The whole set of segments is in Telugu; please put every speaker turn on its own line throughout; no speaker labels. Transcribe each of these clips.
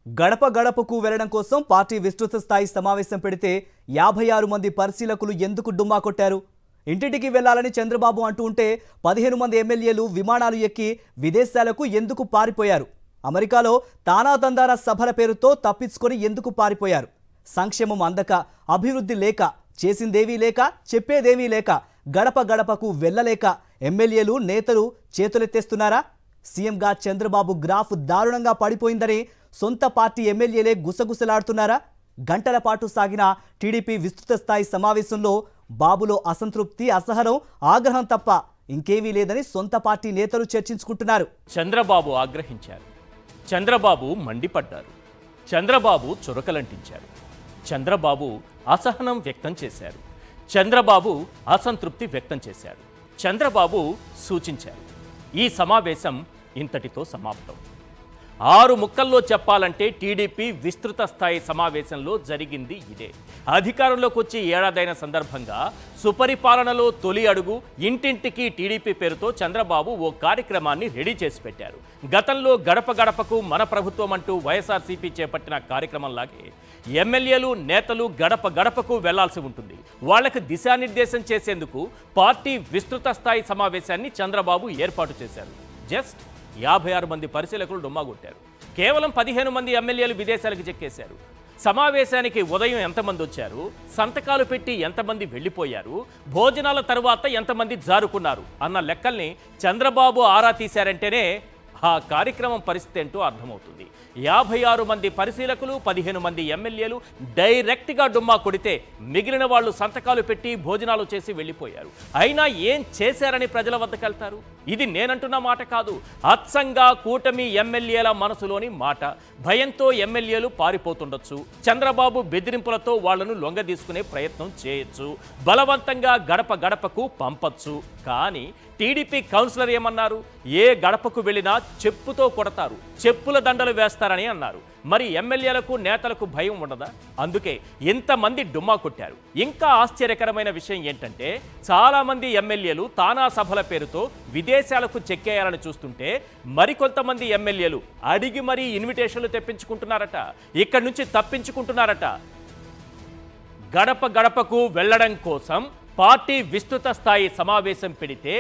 గడప గడపకు వెళ్లడం కోసం పార్టీ విస్తృత స్థాయి సమావేశం పెడితే 56 మంది పరిశీలకులు ఎందుకు డుమ్మా కొట్టారు? ఇంటింటికి వెళ్లాలని చంద్రబాబు అంటూ ఉంటే 15 మంది ఎమ్మెల్యేలు విమానాలు ఎక్కి విదేశాలకు ఎందుకు పారిపోయారు? అమెరికాలో తానాతందార సభల పేరుతో తప్పించుకొని ఎందుకు పారిపోయారు? సంక్షేమం అందక, అభివృద్ధి లేక, చేసిందేవీ లేక, చెప్పేదేమీ లేక, గడప గడపకు వెళ్లలేక ఎమ్మెల్యేలు నేతలు చేతులెత్తేస్తున్నారా? సీఎంగా చంద్రబాబు గ్రాఫ్ దారుణంగా పడిపోయిందని సొంత పార్టీ ఎమ్మెల్యేలే గుసగుసలాడుతున్నారా? గంటల పాటు సాగిన టీడీపీ విస్తృత స్థాయి సమావేశంలో బాబులో అసంతృప్తి, అసహనం, ఆగ్రహం తప్ప ఇంకేమీ లేదని సొంత పార్టీ నేతలు చర్చించుకుంటున్నారు.
చంద్రబాబు ఆగ్రహించారు, చంద్రబాబు మండిపడ్డారు, చంద్రబాబు చురకలంటించారు, చంద్రబాబు అసహనం వ్యక్తం చేశారు, చంద్రబాబు అసంతృప్తి వ్యక్తం చేశారు, చంద్రబాబు సూచించారు. ఈ సమావేశం ఇంతటితో సమాప్తం. 6 ముక్కల్లో చెప్పాలంటే టీడీపీ విస్తృత స్థాయి సమావేశంలో జరిగింది ఇదే. అధికారంలోకి వచ్చి ఏడాదైన సందర్భంగా సుపరిపాలనలో తొలి అడుగు ఇంటింటికి టీడీపీ పేరుతో చంద్రబాబు ఓ కార్యక్రమాన్ని రెడీ చేసి పెట్టారు. గతంలో గడప గడపకు మన ప్రభుత్వం అంటూ వైఎస్ఆర్సీపీ చేపట్టిన కార్యక్రమంలాగే ఎమ్మెల్యేలు నేతలు గడప గడపకు వెళ్లాల్సి ఉంటుంది. వాళ్లకు దిశానిర్దేశం చేసేందుకు పార్టీ విస్తృత స్థాయి సమావేశాన్ని చంద్రబాబు ఏర్పాటు చేశారు. జస్ట్ 56 మంది పరిశీలకులు డుమ్మాగొట్టారు. కేవలం 15 మంది ఎమ్మెల్యేలు విదేశాలకు చెక్కేశారు. సమావేశానికి ఉదయం ఎంతమంది వచ్చారు, సంతకాలు పెట్టి ఎంతమంది వెళ్ళిపోయారు, భోజనాల తర్వాత ఎంతమంది జారుకున్నారు అన్న లెక్కల్ని చంద్రబాబు ఆరా తీశారంటేనే ఆ కార్యక్రమం పరిస్థితి ఏంటో అర్థమవుతుంది. 56 మంది పరిశీలకులు, 15 మంది ఎమ్మెల్యేలు డైరెక్ట్గా డుమ్మా కొడితే మిగిలిన వాళ్ళు సంతకాలు పెట్టి భోజనాలు చేసి వెళ్ళిపోయారు. అయినా ఏం చేశారని ప్రజల వద్దకు వెళ్తారు? ఇది నేనంటున్న మాట కాదు, అచ్చంగా కూటమి ఎమ్మెల్యేల మనసులోని మాట. భయంతో ఎమ్మెల్యేలు పారిపోతుండొచ్చు, చంద్రబాబు బెదిరింపులతో వాళ్లను లొంగదీసుకునే ప్రయత్నం చేయొచ్చు, బలవంతంగా గడప గడపకు పంపొచ్చు. కానీ టీడీపీ కౌన్సిలర్ ఏమన్నారు? ఏ గడపకు వెళ్ళినా చెప్పుతో కొడతారు, చెప్పుల దండలు వేస్తారని అన్నారు. మరి ఎమ్మెల్యేలకు నేతలకు భయం ఉండదా? అందుకే ఇంతమంది డుమ్మా కొట్టారు. ఇంకా ఆశ్చర్యకరమైన విషయం ఏంటంటే చాలామంది ఎమ్మెల్యేలు తానా సభల పేరుతో విదేశాలకు చెక్కేయాలని చూస్తుంటే మరికొంతమంది ఎమ్మెల్యేలు అడిగి మరీ ఇన్విటేషన్లు తెప్పించుకుంటున్నారట, ఇక్కడి నుంచి తప్పించుకుంటున్నారట. గడప గడపకు వెళ్లడం కోసం పార్టీ విస్తృత స్థాయి సమావేశం పెడితే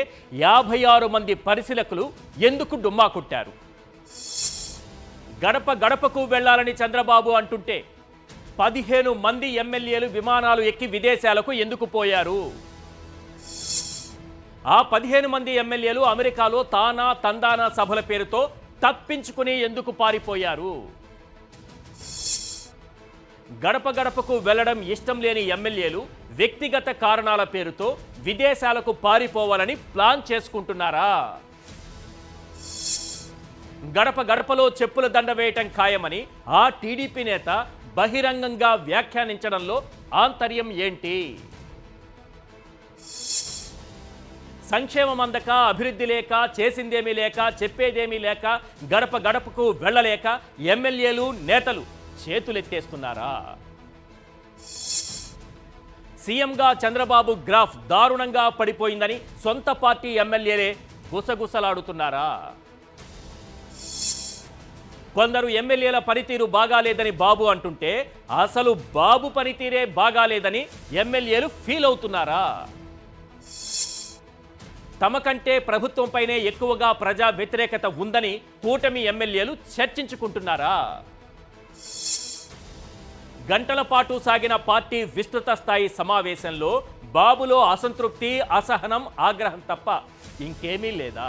56 మంది పరిశీలకులు ఎందుకు డుమ్మా కొట్టారు? గడప గడపకు వెళ్లాలని చంద్రబాబు అంటుంటే 15 మంది ఎమ్మెల్యేలు విమానాలు ఎక్కి విదేశాలకు ఎందుకు పోయారు? ఆ 15 మంది ఎమ్మెల్యేలు అమెరికాలో తానా తందానా సభల పేరుతో తప్పించుకుని ఎందుకు పారిపోయారు? గడప గడపకు వెళ్లడం ఇష్టం లేని ఎమ్మెల్యేలు వ్యక్తిగత కారణాల పేరుతో విదేశాలకు పారిపోవాలని ప్లాన్ చేసుకుంటున్నారా? గడప గడపలో చెప్పుల దండ వేయటం ఖాయమని ఆ టీడీపీ నేత బహిరంగంగా వ్యాఖ్యానించడంలో ఆంతర్యం ఏంటి? సంక్షేమం అందక, అభివృద్ధి లేక, చేసిందేమీ లేక, చెప్పేదేమీ లేక, గడప గడపకు వెళ్ళలేక ఎమ్మెల్యేలు నేతలు చేతులెత్తేస్తున్నారా? సీఎంగా చంద్రబాబు గ్రాఫ్ దారుణంగా పడిపోయిందని సొంత పార్టీ ఎమ్మెల్యేలే గుసగుసలాడుతున్నారా? కొందరు ఎమ్మెల్యేల పనితీరు బాగాలేదని బాబు అంటుంటే అసలు బాబు పనితీరే బాగాలేదని ఎమ్మెల్యేలు ఫీల్ అవుతున్నారా? తమకంటే ప్రభుత్వంపైనే ఎక్కువగా ప్రజా వ్యతిరేకత ఉందని కూటమి ఎమ్మెల్యేలు చర్చించుకుంటున్నారా? గంటల పాటు సాగిన పార్టీ విస్తృత స్థాయి సమావేశంలో బాబులో అసంతృప్తి, అసహనం, ఆగ్రహం తప్ప ఇంకేమీ లేదా?